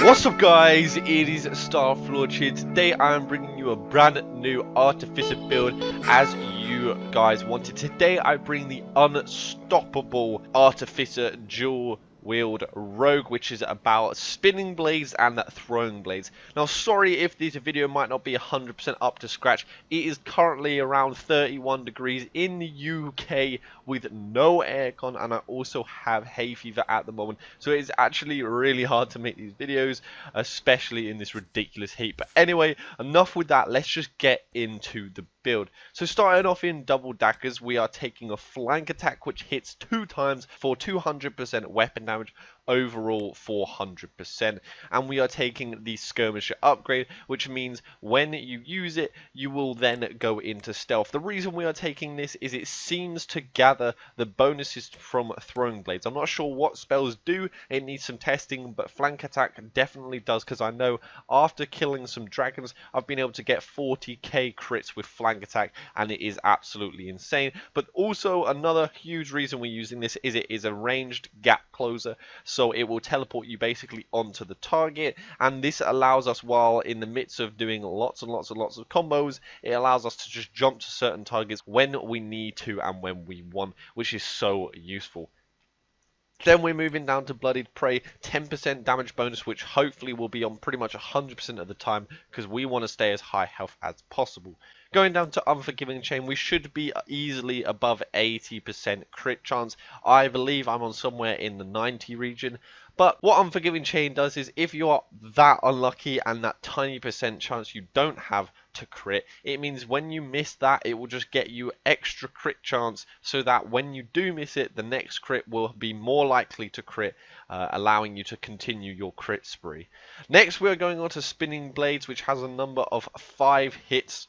What's up guys, it is Starflord here. Today I am bringing you a brand new Artificer build as you guys wanted. Today I bring the unstoppable Artificer dual wield rogue, which is about spinning blades and throwing blades. Now sorry if this video might not be 100% up to scratch. It is currently around 31 degrees in the UK with no aircon, and I also have hay fever at the moment, so it is actually really hard to make these videos, especially in this ridiculous heat. But anyway, enough with that, let's just get into the build. So starting off in double daggers, we are taking a flank attack which hits 2 times for 200% weapon damage, overall 400%, and we are taking the skirmisher upgrade, which means when you use it you will then go into stealth. The reason we are taking this is it seems to gather the bonuses from throwing blades. I'm not sure what spells do, it needs some testing, but flank attack definitely does, because I know after killing some dragons I've been able to get 40k crits with flank attack, and it is absolutely insane. But also another huge reason we're using this is it is a ranged gap closer, so it will teleport you basically onto the target, and this allows us, while in the midst of doing lots and lots of combos, it allows us to just jump to certain targets when we need to and when we want, which is so useful. Then we're moving down to Bloodied Prey, 10% damage bonus, which hopefully will be on pretty much 100% of the time, because we want to stay as high health as possible. Going down to Unforgiving Chain, we should be easily above 80% crit chance. I believe I'm on somewhere in the 90 region. But what Unforgiving Chain does is, if you are that unlucky and that tiny percent chance you don't have to crit, it means when you miss that, it will just get you extra crit chance, so that when you do miss it, the next crit will be more likely to crit, allowing you to continue your crit spree. Next, we are going on to Spinning Blades, which has a number of 5 hits.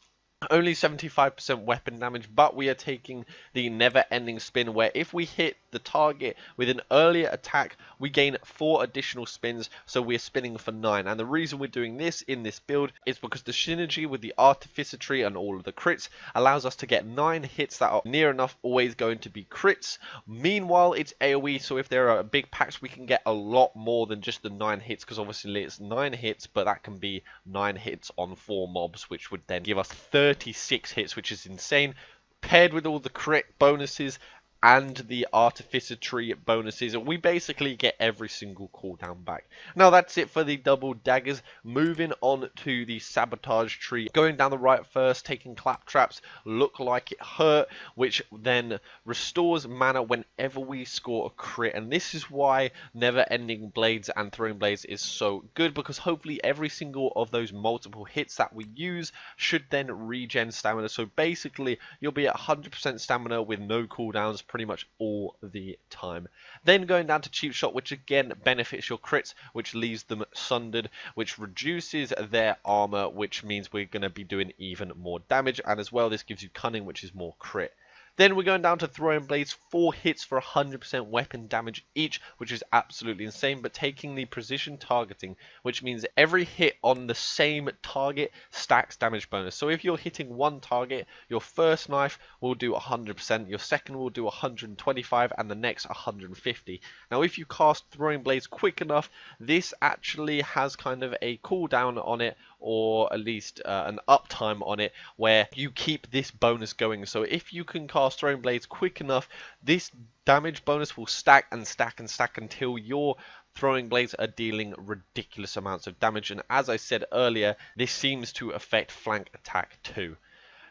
Only 75% weapon damage, but we are taking the never-ending spin, where if we hit the target with an earlier attack, we gain 4 additional spins, so we're spinning for 9. And the reason we're doing this in this build is because the synergy with the Artificer Tree and all of the crits allows us to get 9 hits that are near enough always going to be crits. Meanwhile, it's AoE, so if there are big packs, we can get a lot more than just the 9 hits, because obviously it's 9 hits, but that can be 9 hits on 4 mobs, which would then give us 36 hits, which is insane, paired with all the crit bonuses and the Artificer Tree bonuses. We basically get every single cooldown back. Now that's it for the double daggers. Moving on to the Sabotage Tree. Going down the right first, taking Claptraps, Look Like It Hurt, which then restores mana whenever we score a crit. And this is why Never Ending Blades and Throwing Blades is so good, because hopefully every single of those multiple hits that we use should then regen stamina. So basically you'll be at 100% stamina with no cooldowns pretty much all the time. Then going down to Cheap Shot, which again benefits your crits, which leaves them sundered, which reduces their armor, which means we're going to be doing even more damage, and as well this gives you Cunning, which is more crit. Then we're going down to Throwing Blades, 4 hits for 100% weapon damage each, which is absolutely insane, but taking the precision targeting, which means every hit on the same target stacks damage bonus. So if you're hitting one target, your first knife will do 100%, your second will do 125, and the next 150. Now if you cast Throwing Blades quick enough, this actually has kind of a cooldown on it, or at least an uptime on it, where you keep this bonus going. So if you can cast Throwing Blades quick enough, this damage bonus will stack and stack and stack until your Throwing Blades are dealing ridiculous amounts of damage. And as I said earlier, this seems to affect flank attack too.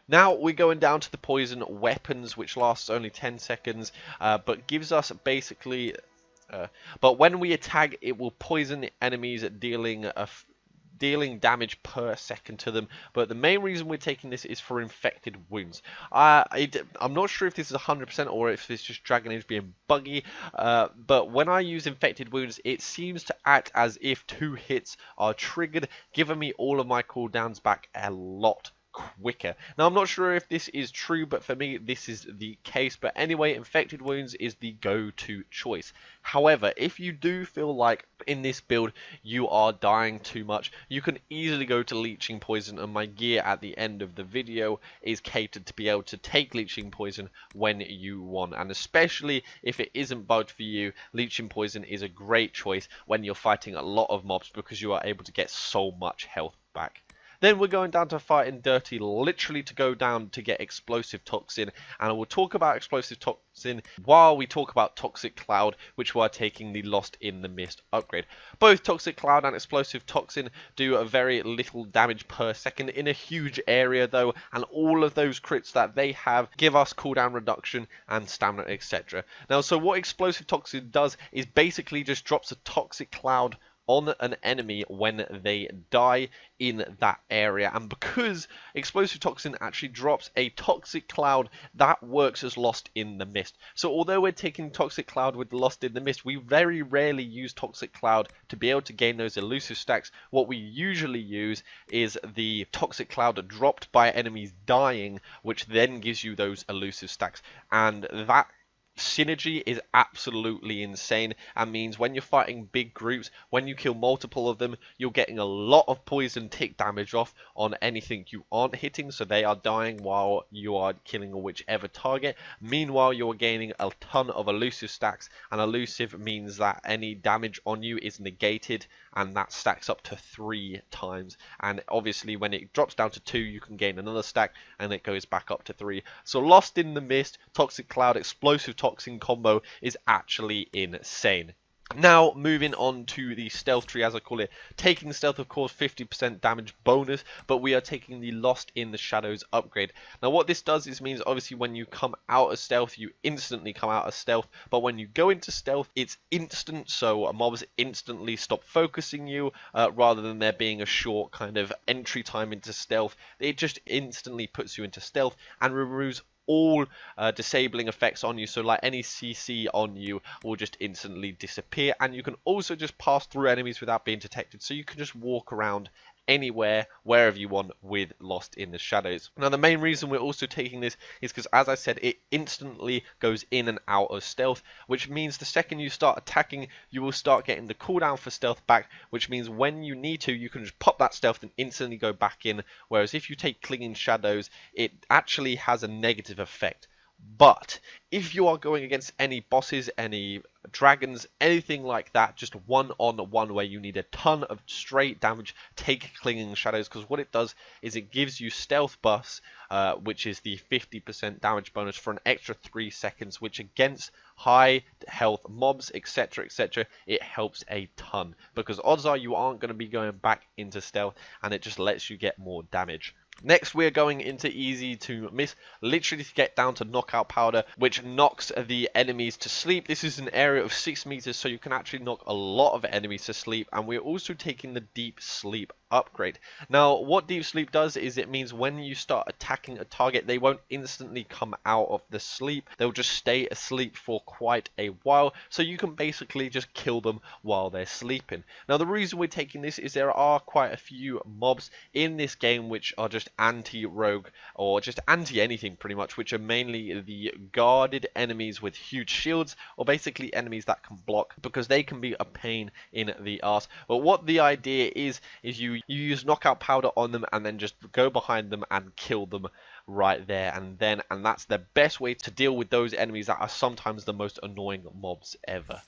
Now we're going down to the Poison Weapons, which lasts only 10 seconds, but gives us basically... but when we attack, it will poison enemies, dealing damage per second to them. But the main reason we're taking this is for infected wounds. I'm not sure if this is 100% or if it's just Dragon Age being buggy, but when I use infected wounds, it seems to act as if 2 hits are triggered, giving me all of my cooldowns back a lot quicker. Now, I'm not sure if this is true, but for me, this is the case. But anyway, infected wounds is the go-to choice. However, if you do feel like in this build you are dying too much, you can easily go to leeching poison, and my gear at the end of the video is catered to be able to take leeching poison when you want. And especially if it isn't bugged for you, leeching poison is a great choice when you're fighting a lot of mobs, because you are able to get so much health back. Then we're going down to fighting dirty, literally to go down to get explosive toxin, and I will talk about explosive toxin while we talk about toxic cloud, which we are taking the Lost in the Mist upgrade. Both toxic cloud and explosive toxin do a very little damage per second in a huge area though, and all of those crits that they have give us cooldown reduction and stamina, etc. Now, so what explosive toxin does is basically just drops a toxic cloud on an enemy when they die in that area, and because explosive toxin actually drops a toxic cloud, that works as Lost in the Mist. So although we're taking toxic cloud with Lost in the Mist, we very rarely use toxic cloud to be able to gain those elusive stacks. What we usually use is the toxic cloud dropped by enemies dying, which then gives you those elusive stacks, and that synergy is absolutely insane, and means when you're fighting big groups, when you kill multiple of them, you're getting a lot of poison tick damage off on anything you aren't hitting, so they are dying while you are killing whichever target. Meanwhile, you're gaining a ton of elusive stacks, and elusive means that any damage on you is negated, and that stacks up to 3 times. And obviously when it drops down to 2, you can gain another stack, and it goes back up to 3. So Lost in the Mist, toxic cloud, explosive toxin combo is actually insane. Now, moving on to the stealth tree, as I call it. Taking stealth, of course, 50% damage bonus, but we are taking the Lost in the Shadows upgrade. Now, what this does is means, obviously, when you come out of stealth, you instantly come out of stealth, but when you go into stealth, it's instant, so mobs instantly stop focusing you, rather than there being a short kind of entry time into stealth. It just instantly puts you into stealth and removes all disabling effects on you, so like any CC on you will just instantly disappear, and you can also just pass through enemies without being detected, so you can just walk around anywhere, wherever you want with Lost in the Shadows. Now, the main reason we're also taking this is because, as I said, it instantly goes in and out of stealth, which means the second you start attacking, you will start getting the cooldown for stealth back, which means when you need to, you can just pop that stealth and instantly go back in, whereas if you take Clinging Shadows, it actually has a negative effect. But if you are going against any bosses, any dragons, anything like that, just one-on-one where you need a ton of straight damage, take Clinging Shadows, because what it does is it gives you stealth buffs, which is the 50% damage bonus for an extra 3 seconds, which against high health mobs, etc, etc, it helps a ton, because odds are you aren't going to be going back into stealth, and it just lets you get more damage. Next, we're going into easy to miss, literally to get down to knockout powder, which knocks the enemies to sleep. This is an area of 6 meters, so you can actually knock a lot of enemies to sleep, and we're also taking the deep sleep upgrade. Now, what deep sleep does is it means when you start attacking a target, they won't instantly come out of the sleep. They'll just stay asleep for quite a while, so you can basically just kill them while they're sleeping. Now, the reason we're taking this is there are quite a few mobs in this game which are just anti-rogue, or just anti-anything pretty much, which are mainly the guarded enemies with huge shields, or basically enemies that can block, because they can be a pain in the ass. But what the idea is you use knockout powder on them and then just go behind them and kill them right there and then, and that's the best way to deal with those enemies that are sometimes the most annoying mobs ever.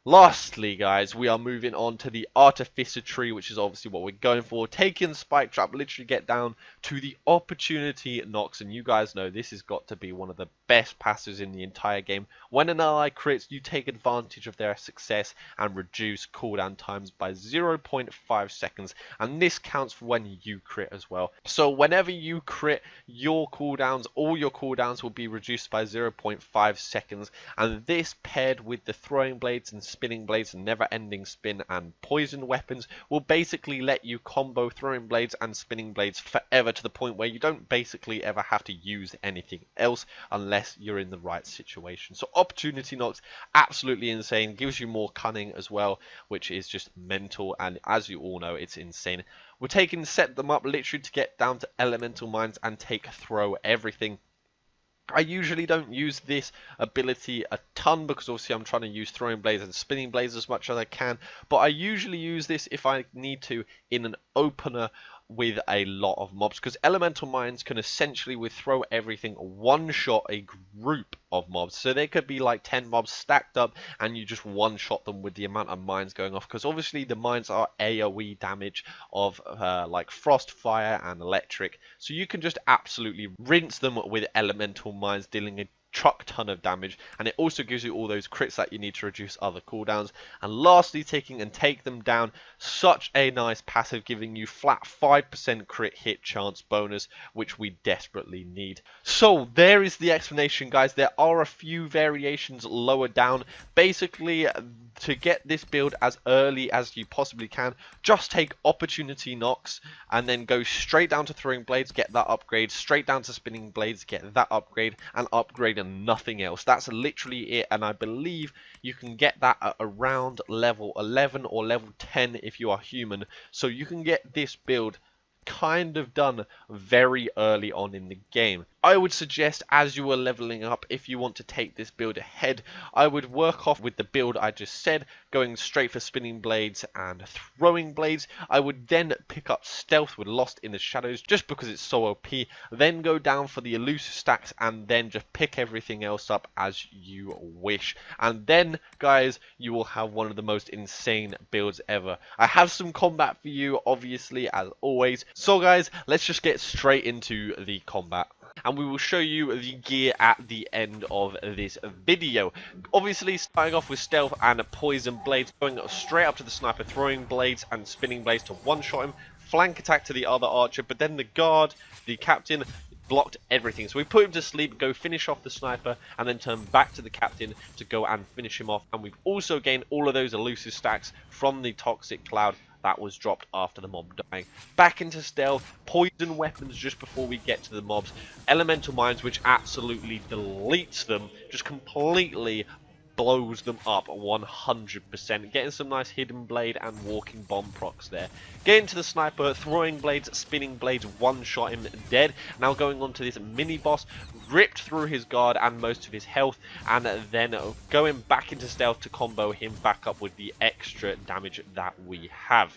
Lastly, guys, we are moving on to the Artificer Tree, which is obviously what we're going for. Taking Spike Trap, literally get down to the Opportunity Knocks, and you guys know this has got to be one of the best passes in the entire game. When an ally crits, you take advantage of their success and reduce cooldown times by 0.5 seconds, and this counts for when you crit as well. So whenever you crit, your cooldowns, all your cooldowns will be reduced by 0.5 seconds, and this paired with the throwing blades and spinning blades, never ending spin, and poison weapons will basically let you combo throwing blades and spinning blades forever, to the point where you don't basically ever have to use anything else unless you're in the right situation. So opportunity knocks, absolutely insane, gives you more cunning as well, which is just mental, and as you all know, it's insane. We're taking set them up literally to get down to elemental mines and take throw everything. I usually don't use this ability a ton because obviously I'm trying to use throwing blades and spinning blades as much as I can, but I usually use this if I need to in an opener with a lot of mobs, because elemental mines can essentially, with throw everything, one shot a group of mobs. So there could be like 10 mobs stacked up and you just one shot them with the amount of mines going off, because obviously the mines are AoE damage of like frost, fire and electric, so you can just absolutely rinse them with elemental mines, dealing a truck ton of damage, and it also gives you all those crits that you need to reduce other cooldowns. And lastly, taking and take them down, such a nice passive, giving you flat 5% crit hit chance bonus, which we desperately need. So there is the explanation, guys. There are a few variations lower down. Basically, to get this build as early as you possibly can, just take opportunity knocks and then go straight down to throwing blades, get that upgrade, straight down to spinning blades, get that upgrade, and upgrade and nothing else. That's literally it, and I believe you can get that at around level 11 or level 10 if you are human, so you can get this build kind of done very early on in the game. I would suggest, as you are leveling up, if you want to take this build ahead, I would work off with the build I just said, going straight for spinning blades and throwing blades. I would then pick up stealth with Lost in the Shadows just because it's so OP, then go down for the elusive stacks, and then just pick everything else up as you wish. And then, guys, you will have one of the most insane builds ever. I have some combat for you, obviously, as always. So guys, let's just get straight into the combat, and we will show you the gear at the end of this video. Obviously, starting off with stealth and poison blades, going straight up to the sniper, throwing blades and spinning blades to one-shot him, flank attack to the other archer, but then the guard, the captain, blocked everything. So we put him to sleep, go finish off the sniper, and then turn back to the captain to go and finish him off. And we've also gained all of those elusive stacks from the toxic cloud that was dropped after the mob dying. Back into stealth, poison weapons just before we get to the mobs, elemental mines, which absolutely deletes them, just completely blows them up 100%. Getting some nice hidden blade and walking bomb procs there. Getting to the sniper, throwing blades, spinning blades, one shot him dead. Now going on to this mini boss, ripped through his guard and most of his health, and then going back into stealth to combo him back up with the extra damage that we have.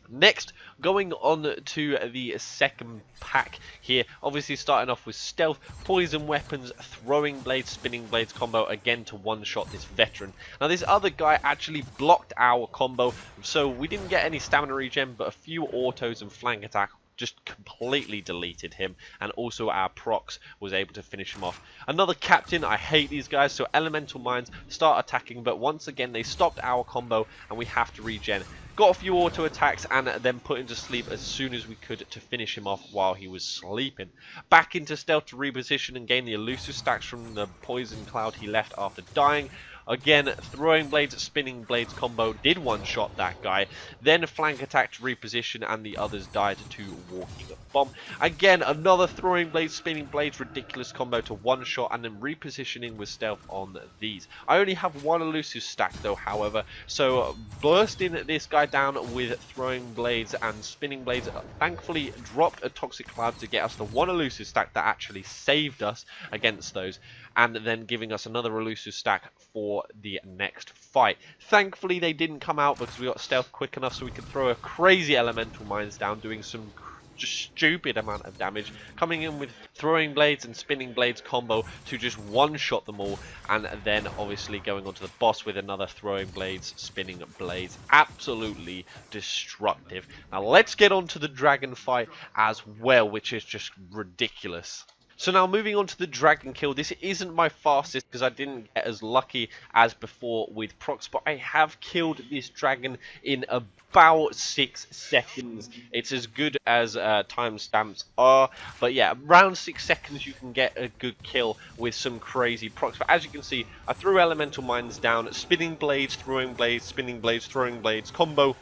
Next, going on to the second pack here, obviously starting off with stealth, poison weapons, throwing blades, spinning blades combo, again to one-shot this veteran. Now this other guy actually blocked our combo, so we didn't get any stamina regen, but a few autos and flank attack just completely deleted him, and also our procs was able to finish him off. Another captain, I hate these guys, so elemental mines start attacking, but once again they stopped our combo and we have to regen. Got a few auto attacks and then put him to sleep as soon as we could to finish him off while he was sleeping. Back into stealth to reposition and gain the elusive stacks from the poison cloud he left after dying. Again, throwing blades, spinning blades combo did one-shot that guy. Then flank attack to reposition and the others died to walking bomb. Again, another throwing blades, spinning blades, ridiculous combo to one-shot and then repositioning with stealth on these. I only have one elusive stack though, however, so bursting this guy down with throwing blades and spinning blades thankfully dropped a toxic cloud to get us the one elusive stack that actually saved us against those, and then giving us another elusive stack for the next fight. Thankfully they didn't come out because we got stealth quick enough so we could throw a crazy elemental mines down, doing some just stupid amount of damage, coming in with throwing blades and spinning blades combo to just one-shot them all, and then obviously going on to the boss with another throwing blades, spinning blades. Absolutely destructive. Now let's get on to the dragon fight as well, which is just ridiculous. So now moving on to the dragon kill. This isn't my fastest because I didn't get as lucky as before with procs, but I have killed this dragon in about 6 seconds. It's as good as timestamps are, but yeah, around 6 seconds you can get a good kill with some crazy procs. But as you can see, I threw elemental mines down, spinning blades, throwing blades, spinning blades, throwing blades, combo.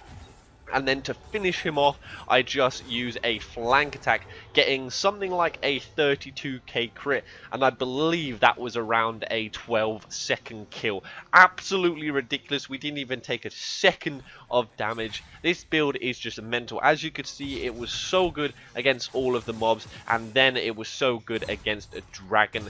And then to finish him off, I just use a flank attack, getting something like a 32k crit, and I believe that was around a 12-second kill. Absolutely ridiculous. We didn't even take a second of damage. This build is just mental. As you could see, it was so good against all of the mobs, and then it was so good against a dragon.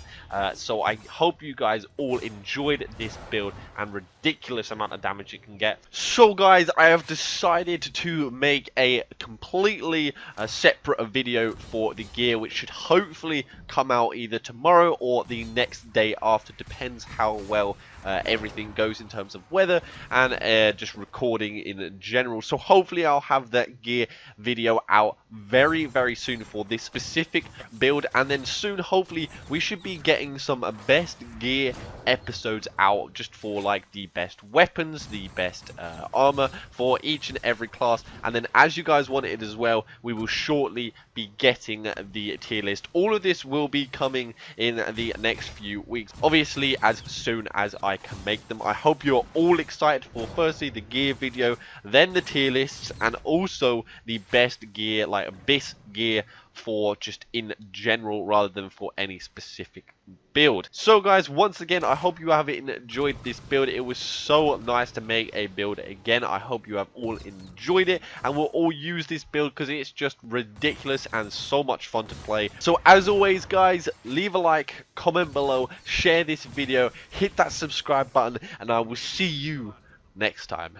So I hope you guys all enjoyed this build and ridiculous amount of damage it can get. So guys, I have decided to make a completely separate video for the gear, which should hopefully come out either tomorrow or the next day after, depends how well everything goes in terms of weather and just recording in general. So hopefully I'll have that gear video out very soon for this specific build, and then soon hopefully we should be getting some best gear episodes out just for like the best weapons, the best armor for each and every class. And then as you guys want it as well, we will shortly be getting the tier list. All of this will be coming in the next few weeks, obviously as soon as I can make them. I hope you're all excited for firstly the gear video, then the tier lists, and also the best gear, like this gear for just in general rather than for any specific build. So guys, once again, I hope you have enjoyed this build. It was so nice to make a build again. I hope you have all enjoyed it and will all use this build because it's just ridiculous and so much fun to play. So as always guys, leave a like, comment below, share this video, hit that subscribe button, and I will see you next time.